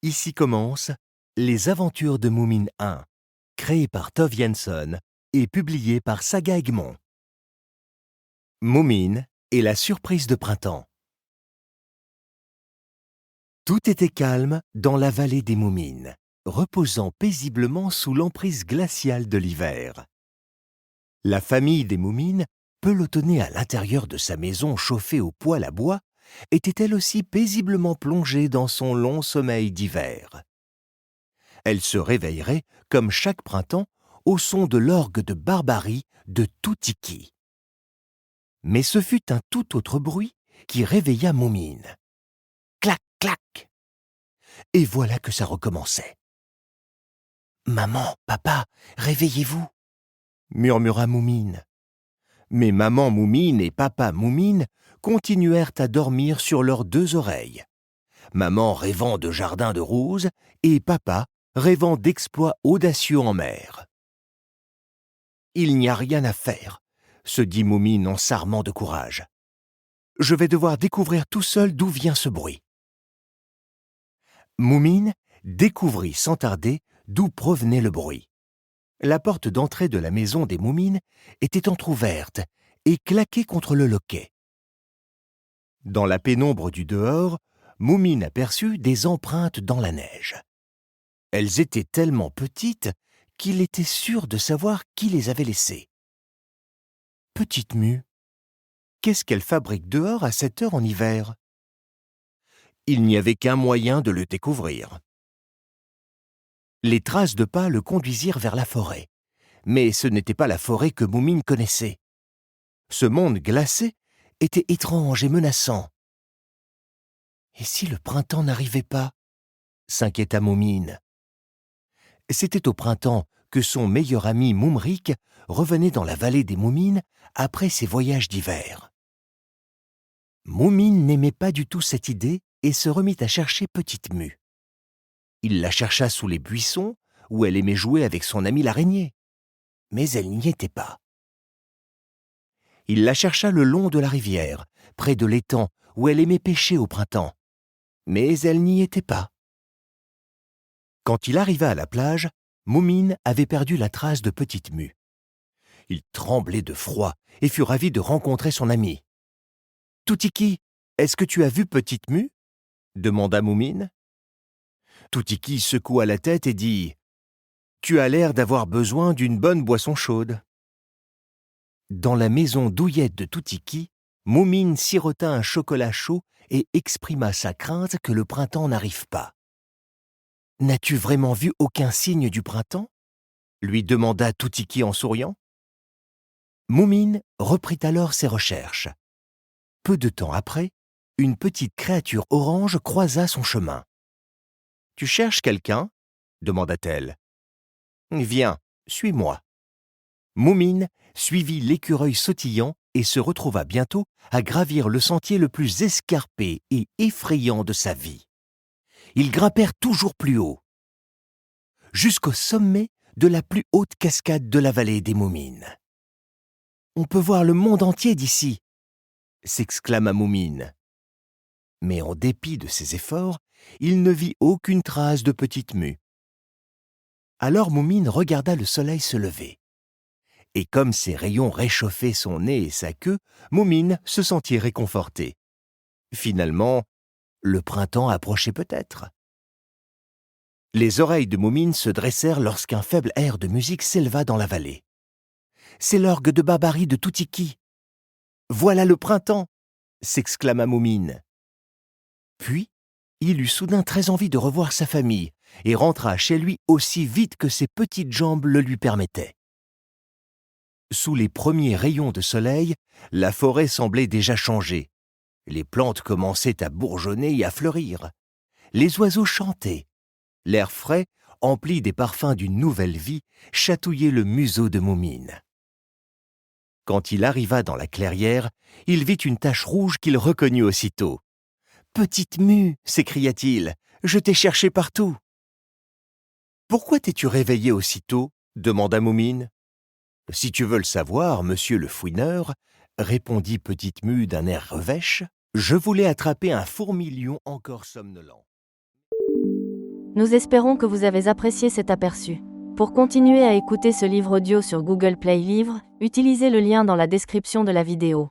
Ici commence Les aventures de Moomin 1, créé par Tove Jansson et publié par Saga Egmont. Moomin et la surprise de printemps. Tout était calme dans la vallée des Moomines, reposant paisiblement sous l'emprise glaciale de l'hiver. La famille des Moomines, pelotonnée à l'intérieur de sa maison chauffée au poêle à bois, était elle aussi paisiblement plongée dans son long sommeil d'hiver. Elle se réveillerait, comme chaque printemps, au son de l'orgue de barbarie de Tootiki. Mais ce fut un tout autre bruit qui réveilla Moomin. Clac, clac. Et voilà que ça recommençait. « Maman, papa, réveillez-vous » murmura Moomin. Mais maman Moomin et papa Moomin continuèrent à dormir sur leurs deux oreilles. Maman rêvant de jardins de roses et papa rêvant d'exploits audacieux en mer. « Il n'y a rien à faire » se dit Moomin en s'armant de courage. « Je vais devoir découvrir tout seul d'où vient ce bruit. » Moomin découvrit sans tarder d'où provenait le bruit. La porte d'entrée de la maison des Moomines était entr'ouverte et claquait contre le loquet. Dans la pénombre du dehors, Moomin aperçut des empreintes dans la neige. Elles étaient tellement petites qu'il était sûr de savoir qui les avait laissées. Petite mue, qu'est-ce qu'elle fabrique dehors à cette heure en hiver? Il n'y avait qu'un moyen de le découvrir. Les traces de pas le conduisirent vers la forêt. Mais ce n'était pas la forêt que Moomin connaissait. Ce monde glacé était étrange et menaçant. Et si le printemps n'arrivait pas? S'inquiéta Moomin. C'était au printemps que son meilleur ami Moumrik revenait dans la vallée des Moomines après ses voyages d'hiver. Moomin n'aimait pas du tout cette idée et se remit à chercher Petite Mue. Il la chercha sous les buissons où elle aimait jouer avec son ami l'araignée. Mais elle n'y était pas. Il la chercha le long de la rivière, près de l'étang où elle aimait pêcher au printemps. Mais elle n'y était pas. Quand il arriva à la plage, Moomin avait perdu la trace de Petite Mue. Il tremblait de froid et fut ravi de rencontrer son ami. « Tootiki, est-ce que tu as vu Petite Mue » demanda Moomin. Tootiki secoua la tête et dit « Tu as l'air d'avoir besoin d'une bonne boisson chaude. » Dans la maison douillette de Tootiki, Moomin sirota un chocolat chaud et exprima sa crainte que le printemps n'arrive pas. « N'as-tu vraiment vu aucun signe du printemps » lui demanda Tootiki en souriant. Moomin reprit alors ses recherches. Peu de temps après, une petite créature orange croisa son chemin. « Tu cherches quelqu'un » demanda-t-elle. « Viens, suis-moi. » Moomin suivit l'écureuil sautillant et se retrouva bientôt à gravir le sentier le plus escarpé et effrayant de sa vie. Ils grimpèrent toujours plus haut, jusqu'au sommet de la plus haute cascade de la vallée des Moomines. « On peut voir le monde entier d'ici !» s'exclama Moomin. Mais en dépit de ses efforts, il ne vit aucune trace de Petite Mue. Alors Moomin regarda le soleil se lever. Et comme ses rayons réchauffaient son nez et sa queue, Moomin se sentit réconforté. Finalement, le printemps approchait peut-être. Les oreilles de Moomin se dressèrent lorsqu'un faible air de musique s'éleva dans la vallée. « C'est l'orgue de barbarie de Tootiki. »« Voilà le printemps !» s'exclama Moomin. Puis, il eut soudain très envie de revoir sa famille et rentra chez lui aussi vite que ses petites jambes le lui permettaient. Sous les premiers rayons de soleil, la forêt semblait déjà changer. Les plantes commençaient à bourgeonner et à fleurir. Les oiseaux chantaient. L'air frais, empli des parfums d'une nouvelle vie, chatouillait le museau de Moomin. Quand il arriva dans la clairière, il vit une tache rouge qu'il reconnut aussitôt. « Petite Mue » s'écria-t-il, « je t'ai cherché partout. »« Pourquoi t'es-tu réveillé aussitôt » demanda Moomin. « Si tu veux le savoir, monsieur le fouineur, » répondit Petite Mue d'un air revêche, « je voulais attraper un fourmilion encore somnolent. » Nous espérons que vous avez apprécié cet aperçu. Pour continuer à écouter ce livre audio sur Google Play Livres, utilisez le lien dans la description de la vidéo.